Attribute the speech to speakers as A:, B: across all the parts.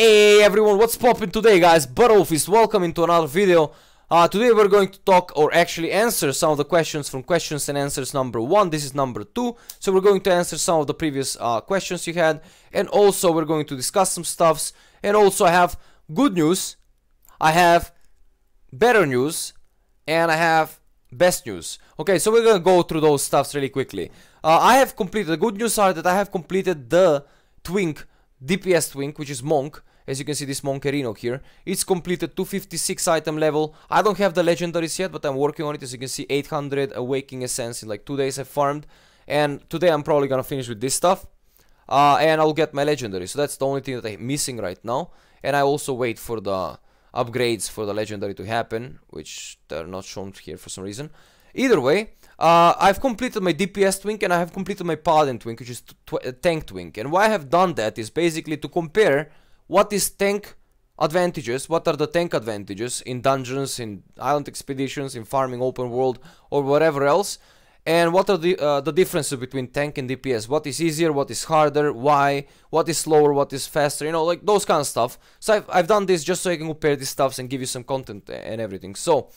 A: Hey everyone, what's poppin' today, guys? Butterfist, welcome into another video. Today we're going to talk, or actually answer some of the questions from questions and answers number 1. This is number 2. So we're going to answer some of the previous questions you had, and also we're going to discuss some stuffs. And also I have good news, I have better news, and I have best news. Okay, so we're gonna go through those stuffs really quickly. I have completed, the good news are that I have completed the Twink DPS Twink, which is Monk. As you can see, this Monkerino here, it's completed 256 item level. I don't have the legendaries yet, but I'm working on it. As you can see, 800 Awakening Essence in like 2 days I farmed, and today I'm probably gonna finish with this stuff, and I'll get my legendary. So that's the only thing that I'm missing right now, and I also wait for the upgrades for the legendary to happen, which they're not shown here for some reason. Either way, I've completed my DPS Twink and I have completed my Paladin Twink, which is Tank Twink. And why I have done that is basically to compare what is tank advantages, what are the tank advantages in dungeons, in island expeditions, in farming open world, or whatever else, and what are the differences between tank and DPS. What is easier, what is harder, why, what is slower, what is faster, you know, like those kind of stuff. So I've done this just so I can compare these stuffs and give you some content and everything. So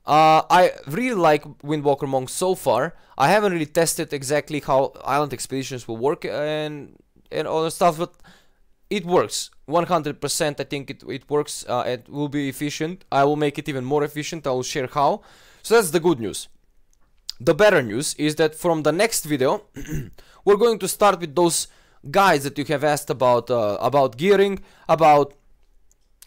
A: I really like Windwalker Monk so far. I haven't really tested exactly how island expeditions will work and other stuff, but it works 100%. I think it works. It will be efficient. I will make it even more efficient. I will share how. So that's the good news. The better news is that from the next video we're going to start with those guides that you have asked about gearing, about,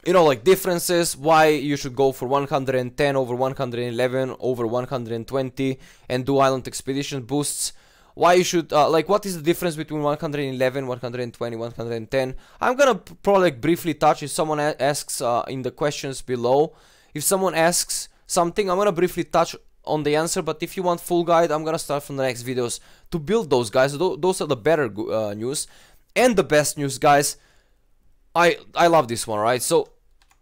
A: you know, like differences, why you should go for 110 over 111 over 120 and do island expedition boosts, why you should, like, what is the difference between 111, 120, 110. I'm gonna probably briefly touch if someone asks in the questions below. If someone asks something, I'm gonna briefly touch on the answer, but if you want full guide, I'm gonna start from the next videos to build those guys. Those are the better news. And the best news, guys, I love this one, right? So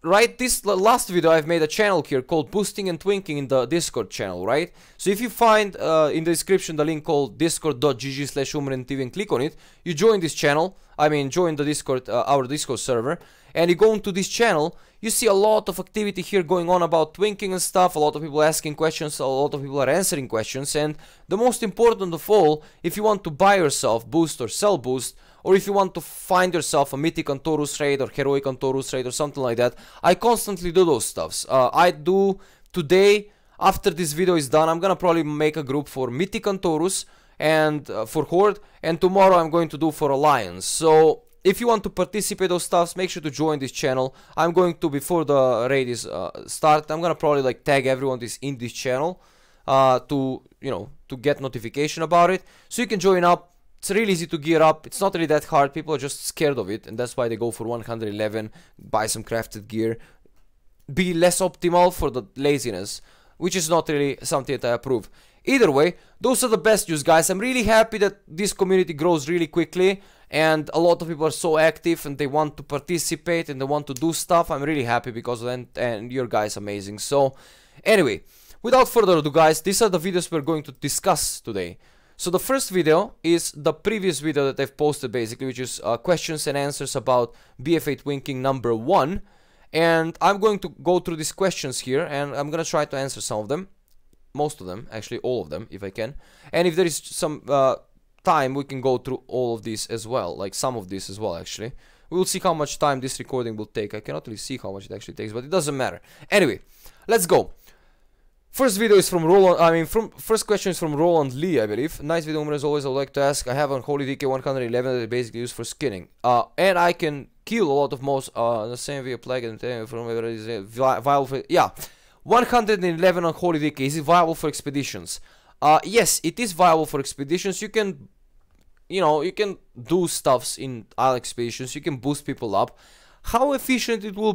A: right, this last video I've made a channel here called Boosting and Twinking in the Discord channel, right? So if you find in the description the link called discord.gg/umrentv and click on it, you join this channel, I mean join the Discord, our Discord server, and you go into this channel, you see a lot of activity here going on about twinking and stuff, a lot of people asking questions, a lot of people are answering questions, and the most important of all, if you want to buy yourself boost or sell boost, or if you want to find yourself a Mythic Antorus raid or Heroic Antorus raid or something like that, I constantly do those stuffs. I do today, after this video is done, I'm gonna probably make a group for Mythic Antorus and for Horde, and tomorrow I'm going to do for Alliance. So if you want to participate those stuffs, make sure to join this channel. I'm going to, before the raid is start, I'm gonna probably like tag everyone in this channel to, you know, to get notification about it, so you can join up. It's really easy to gear up, it's not really that hard, people are just scared of it, and that's why they go for 111, buy some crafted gear, be less optimal for the laziness, which is not really something that I approve. Either way, those are the best news, guys. I'm really happy that this community grows really quickly, and a lot of people are so active, and they want to participate, and they want to do stuff. I'm really happy because of that, and your guys amazing. So, anyway, without further ado, guys, these are the videos we're going to discuss today. So the first video is the previous video that I've posted basically, which is questions and answers about BFA Twinking number 1. And I'm going to go through these questions here, and I'm gonna try to answer some of them. Most of them, actually all of them, if I can. And if there is some time, we can go through all of these as well, like some of this as well, actually. We'll see how much time this recording will take. I cannot really see how much it actually takes, but it doesn't matter. Anyway, let's go. First video is from Roland, first question is from Roland Lee, I believe. Nice video, as always. I would like to ask, I have a Holy DK 111 that I basically use for skinning. And I can kill a lot of most, the same via plague and from whatever is viable for, yeah. 111 on Holy DK, is it viable for expeditions? Yes, it is viable for expeditions. You can, you know, you can do stuffs in island expeditions, you can boost people up. How efficient it will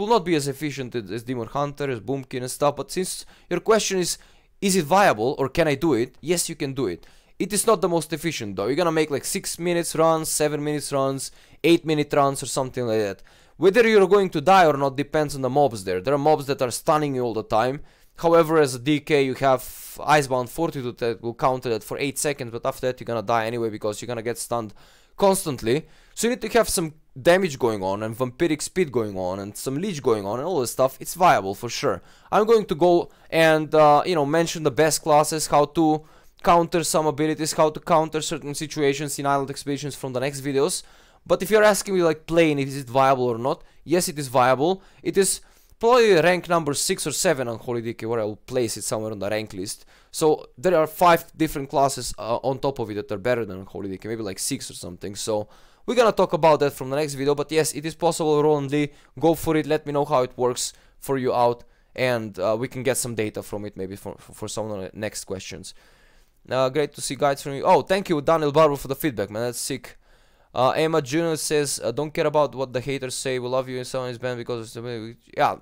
A: not be as efficient as Demon Hunter, as Boomkin and stuff, but since your question is it viable or can I do it? Yes, you can do it. It is not the most efficient though. You're gonna make like 6 minutes runs, 7 minutes runs, 8-minute runs or something like that. Whether you're going to die or not depends on the mobs there. There are mobs that are stunning you all the time. However, as a DK you have Icebound Fortitude that will counter that for 8 seconds, but after that you're gonna die anyway because you're gonna get stunned constantly. So you need to have some damage going on and vampiric speed going on and some leech going on and all this stuff, it's viable for sure. I'm going to go and you know, mention the best classes, how to counter some abilities, how to counter certain situations in island expeditions from the next videos. But if you're asking me like plain, is it viable or not? Yes, it is viable. It is probably rank number 6 or 7 on Holy DK, where I will place it somewhere on the rank list. So there are 5 different classes on top of it that are better than Holy DK, maybe like 6 or something. So we're gonna talk about that from the next video. But yes, it is possible. Roland Lee, go for it. Let me know how it works for you out, and we can get some data from it maybe for some of the next questions. Great to see guides from you. Oh, thank you, Daniel Barber, for the feedback, man. That's sick. Emma Jr. says, don't care about what the haters say. We love you and someone is banned because of the... Yeah,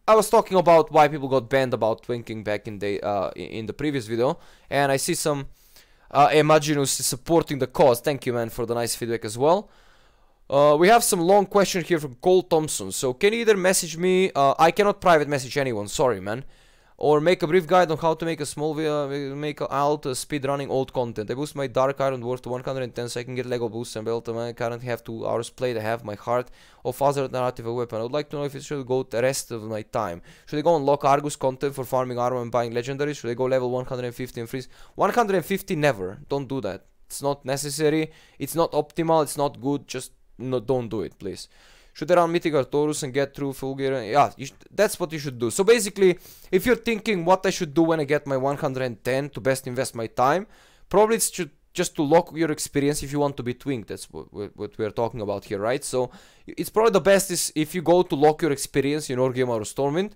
A: I was talking about why people got banned about Twinking back in the previous video, and I see some Emma Jr. supporting the cause. Thank you, man, for the nice feedback as well. We have some long question here from Cole Thompson. So can you either message me, I cannot private message anyone, sorry, man, or make a brief guide on how to make a small video, make out speed running old content. I boost my Dark Iron Dwarf to 110 so I can get Lego boost and belt. I currently have 2 hours played. I have my heart of other narrative weapon. I would like to know if it should go the rest of my time. Should I go unlock Argus content for farming armor and buying legendaries? Should I go level 150 and freeze? 150 never. Don't do that. It's not necessary. It's not optimal. It's not good. Just don't do it, please. Should I run Mythical Taurus and get through full gear? Yeah, that's what you should do. So basically, if you're thinking what I should do when I get my 110 to best invest my time, probably it's just to lock your experience if you want to be twinked. That's what we're talking about here, right? So it's probably the best is if you go to lock your experience in Orgrimmar or Stormwind,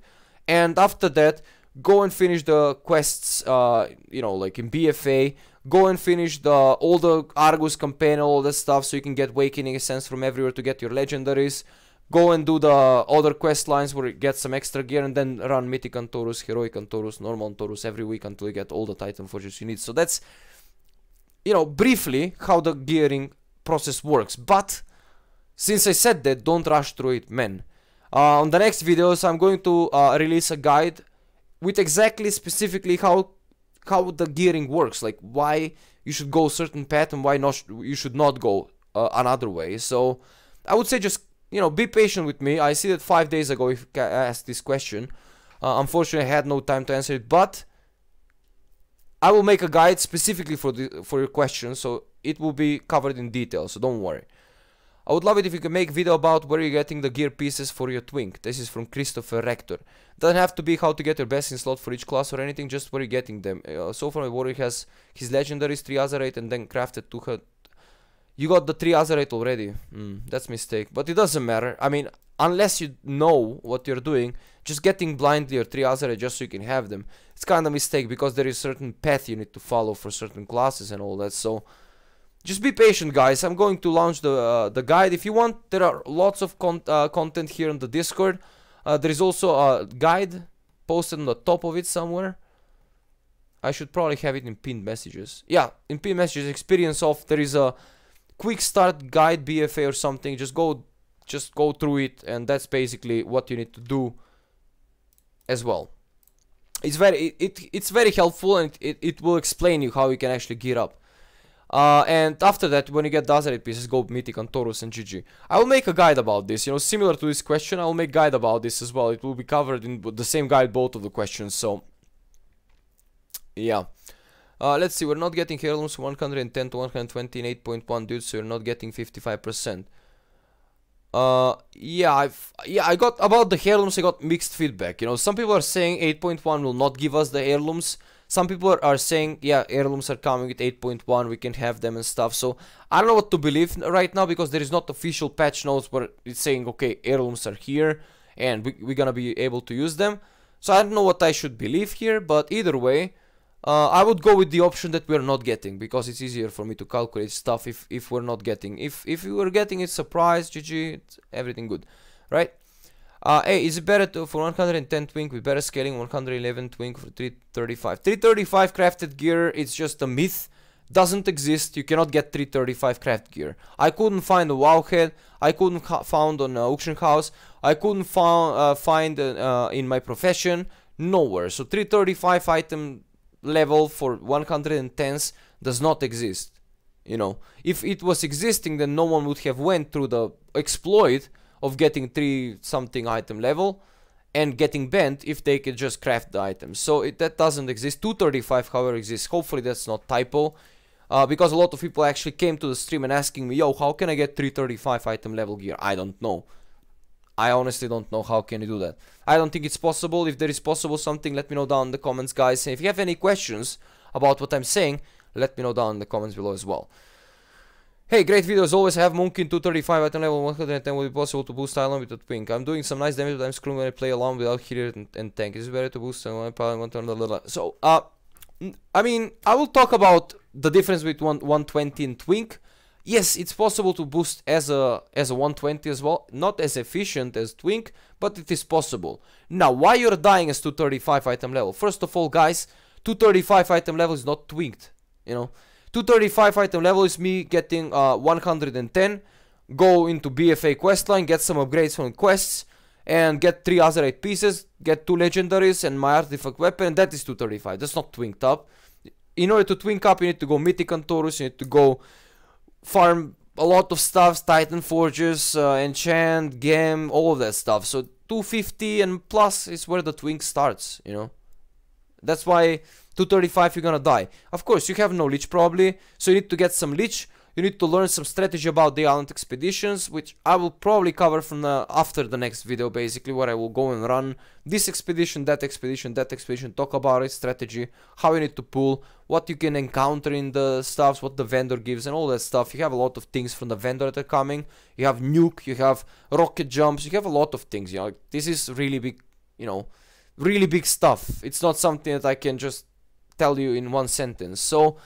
A: and after that, go and finish the quests, you know, like in BFA. Go and finish all the Argus campaign, all that stuff, so you can get Awakening Essence from everywhere to get your legendaries. Go and do the other quest lines where you get some extra gear, and then run Mythic Antorus, Heroic Antorus, Normal Antorus every week until you get all the Titan Forges you need. So that's, you know, briefly how the gearing process works. But since I said that, don't rush through it, man. On the next videos, I'm going to release a guide with exactly, specifically how the gearing works, like why you should go a certain path and why not you should not go another way. So I would say just, you know, be patient with me. I see that 5 days ago if I asked this question. Unfortunately, I had no time to answer it, but I will make a guide specifically for your question, so it will be covered in detail, so don't worry. I would love it if you can make video about where you're getting the gear pieces for your Twink. This is from Christopher Rector. Doesn't have to be how to get your best in slot for each class or anything, just where you're getting them. So far my warrior has his legendaries, 3 Azerite, and then crafted 2 You got the 3 Azerite already. That's a mistake, but it doesn't matter. I mean, unless you know what you're doing, just getting blindly your 3 Azerite just so you can have them, it's kind of a mistake, because there is a certain path you need to follow for certain classes and all that. So just be patient, guys. I'm going to launch the guide. If you want, there are lots of content here on the Discord. There is also a guide posted on the top of it somewhere. I should probably have it in pinned messages. Yeah, in pinned messages, experience of, there is a quick start guide, BFA or something. Just go through it, and that's basically what you need to do as well. It's very helpful, and it will explain you how you can actually gear up. And after that, when you get the Azerite pieces, go Mythic on Taurus and GG. I will make a guide about this, you know, similar to this question. I will make a guide about this as well. It will be covered in the same guide, both of the questions. So yeah, let's see. We're not getting heirlooms 110 to 120 in 8.1, dude. So you're not getting 55%. Yeah, I got about the heirlooms. I got mixed feedback. You know, some people are saying 8.1 will not give us the heirlooms. Some people are saying, yeah, heirlooms are coming with 8.1, we can have them and stuff. So I don't know what to believe right now, because there is not official patch notes where it's saying, okay, heirlooms are here and we're gonna be able to use them. So I don't know what I should believe here, but either way, I would go with the option that we're not getting, because it's easier for me to calculate stuff if we're not getting. If we were getting it, surprise, GG, it's everything good, right? Hey, is it better for 110 Twink with better scaling, 111 Twink for 335? 335 crafted gear, it's just a myth. Doesn't exist. You cannot get 335 craft gear. I couldn't find a Wowhead. I couldn't found on auction house. I couldn't find in my profession. Nowhere. So 335 item level for 110s does not exist. You know, if it was existing, then no one would have went through the exploit of getting 3 something item level and getting banned if they could just craft the items. So that doesn't exist. 235 however exists. Hopefully that's not typo, because a lot of people actually came to the stream and asking me, yo, how can I get 335 item level gear? I don't know. I honestly don't know how can you do that. I don't think it's possible. If there is possible something, let me know down in the comments, guys. And if you have any questions about what I'm saying, let me know down in the comments below as well. Hey, great video as always. I have Moonkin 235 item level 110. Would it be possible to boost Island with the Twink? I'm doing some nice damage, but I'm screwing when I play along without healer and tank. Is it better to boost when I power 110? So, I mean, I will talk about the difference between 120 and Twink. Yes, it's possible to boost as a 120 as well. Not as efficient as Twink, but it is possible. Now, why you're dying as 235 item level? First of all, guys, 235 item level is not twinked, you know. 235 item level is me getting 110, go into BFA questline, get some upgrades from quests, and get 3 Azerite pieces, get 2 legendaries and my artifact weapon, and that is 235. That's not twinked up. In order to twink up, you need to go Mythic and Taurus, you need to go farm a lot of stuff, Titan Forges, enchant, gem, all of that stuff. So 250 and plus is where the twink starts, you know. That's why 235 you're gonna die. Of course, you have no leech probably, so you need to get some leech. You need to learn some strategy about the island expeditions, which I will probably cover from after the next video, basically, where I will go and run this expedition, that expedition, talk about it, strategy, how you need to pull, what you can encounter in the stuffs, what the vendor gives, and all that stuff. You have a lot of things from the vendor that are coming. You have nuke, you have rocket jumps, you have a lot of things, you know. This is really big, you know, really big stuff. It's not something that I can just tell you in one sentence. So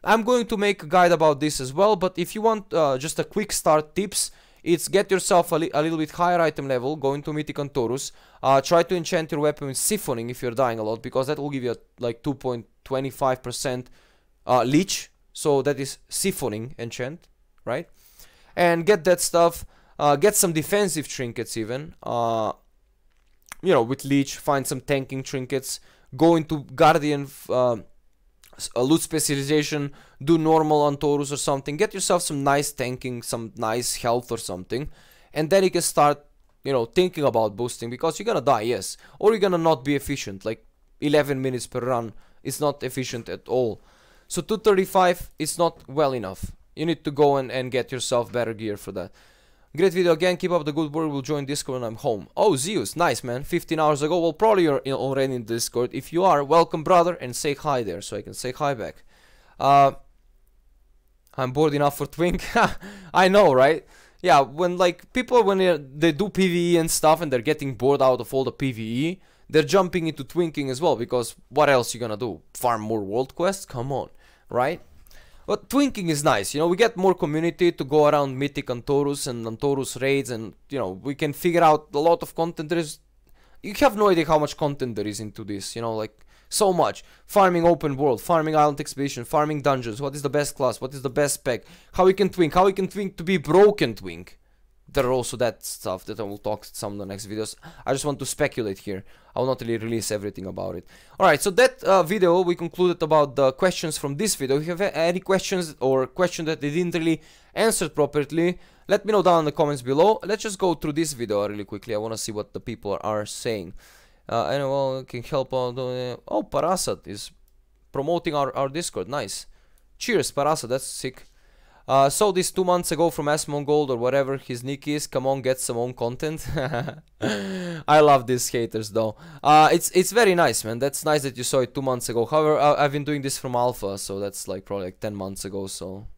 A: I'm going to make a guide about this as well, but if you want just a quick start tips, it's get yourself a little bit higher item level, go into Mythic and Taurus, try to enchant your weapon with Siphoning if you're dying a lot, because that will give you like 2.25% leech, so that is Siphoning enchant, right? And get that stuff, get some defensive trinkets even, you know, with leech, find some tanking trinkets, go into Guardian loot specialization, do normal on Taurus or something, get yourself some nice tanking, some nice health or something, and then you can start, you know, thinking about boosting, because you're gonna die, yes, or you're gonna not be efficient. Like 11 minutes per run is not efficient at all. So 235 is not well enough. You need to go and get yourself better gear for that. Great video again, keep up the good work, we'll join Discord when I'm home. Oh, Zeus, nice man, 15 hours ago. Well, probably you're already in Discord. If you are, welcome brother, and say hi there, so I can say hi back. I'm bored enough for Twink. I know, right? Yeah, when like people, when they do PvE and stuff and they're getting bored out of all the PvE, they're jumping into Twinking as well, because what else you gonna do? Farm more world quests? Come on, right? But Twinking is nice, you know, we get more community to go around Mythic and Taurus and on Taurus raids, and, you know, we can figure out a lot of content. You have no idea how much content there is into this, you know, like, so much. Farming open world, farming island expedition, farming dungeons, what is the best class, what is the best spec, how we can twink to be broken twink. There are also that stuff that I will talk some in the next videos. I just want to speculate here. I will not really release everything about it. Alright, so that video, we concluded about the questions from this video. If you have any questions or questions that they didn't really answer properly, let me know down in the comments below. Let's just go through this video really quickly. I want to see what the people are saying. Anyone can help out. Oh, Parasat is promoting our Discord. Nice. Cheers, Parasat. That's sick. So this 2 months ago from Asmongold or whatever his nick is. Come on, get some own content. I love these haters though. It's very nice, man. That's nice that you saw it 2 months ago. However, I've been doing this from alpha, so that's like probably like 10 months ago. So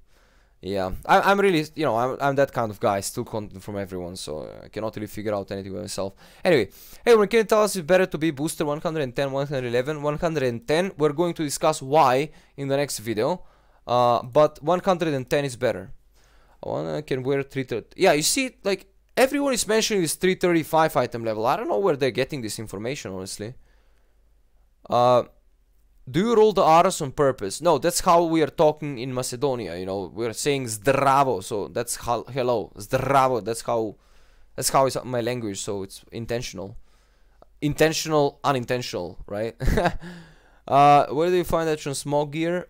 A: yeah, I'm really, you know, I'm that kind of guy. Still content from everyone, so I cannot really figure out anything by myself. Anyway, hey, can you tell us if better to be booster 110, 111, 110? We're going to discuss why in the next video. But 110 is better. I can wear 330. Yeah, you see, like, everyone is mentioning this 335 item level. I don't know where they're getting this information, honestly. Do you roll the R's on purpose? No, that's how we are talking in Macedonia, you know. We're saying zdravo, so that's hello. Zdravo, that's how it's my language, so it's intentional. Intentional, unintentional, right? Where do you find that transmog gear?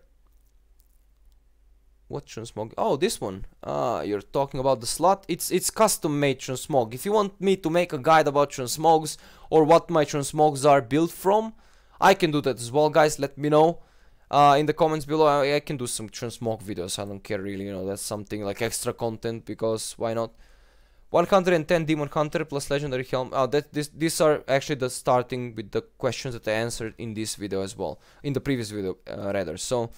A: What transmog? Oh, this one. You're talking about the slot. It's custom made transmog. If you want me to make a guide about transmogs or what my transmogs are built from, I can do that as well, guys. Let me know in the comments below. I can do some transmog videos. I don't care really, you know, that's something like extra content, because why not? 110 Demon Hunter plus Legendary Helm. Oh, these are actually the starting with the questions that I answered in this video as well. In the previous video, rather. So,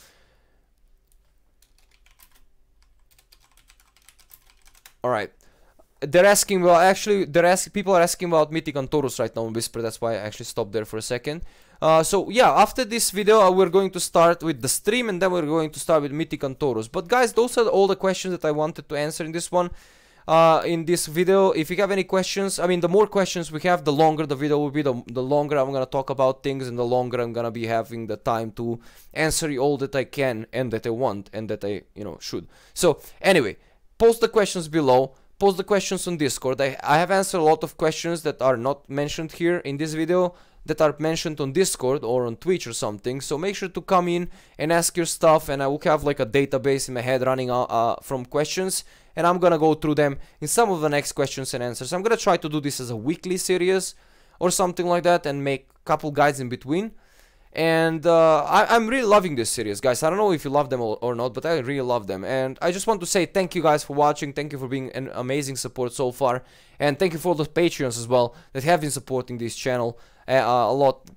A: alright. They're asking, well, actually, people are asking about Mythic and Taurus right now on Whisper. That's why I actually stopped there for a second. So yeah, after this video, we're going to start with the stream, and then we're going to start with Mythic and Taurus. But guys, those are all the questions that I wanted to answer in this one. In this video, if you have any questions, I mean, the more questions we have, the longer the video will be, the longer I'm gonna talk about things, and the longer I'm gonna be having the time to answer you all that I can, and that I want, and that I, you know, should. So anyway, post the questions below. Post the questions on Discord. I have answered a lot of questions that are not mentioned here in this video, that are mentioned on Discord or on Twitch or something. So make sure to come in and ask your stuff, and I will have like a database in my head running from questions, and I'm gonna go through them in some of the next questions and answers. I'm gonna try to do this as a weekly series or something like that, and make a couple guides in between. And I'm really loving this series, guys. I don't know if you love them or not, but I really love them. And I just want to say thank you guys for watching. Thank you for being an amazing support so far. And thank you for the Patreons as well that have been supporting this channel a lot.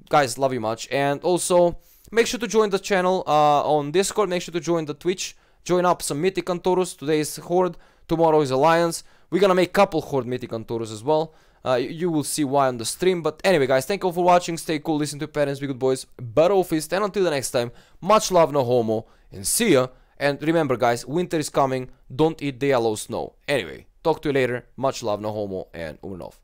A: Guys, love you much. And also, make sure to join the channel on Discord. Make sure to join the Twitch. Join up some Mythic and Taurus. Today is Horde. Tomorrow is Alliance. We're gonna make couple Horde Mythic and Taurus as well. You will see why on the stream. But anyway, guys, thank you all for watching. Stay cool, listen to your parents, be good boys, battle fist, and until the next time, much love, no homo, and see ya. And remember, guys, winter is coming. Don't eat the yellow snow. Anyway, talk to you later. Much love, no homo, and over and off.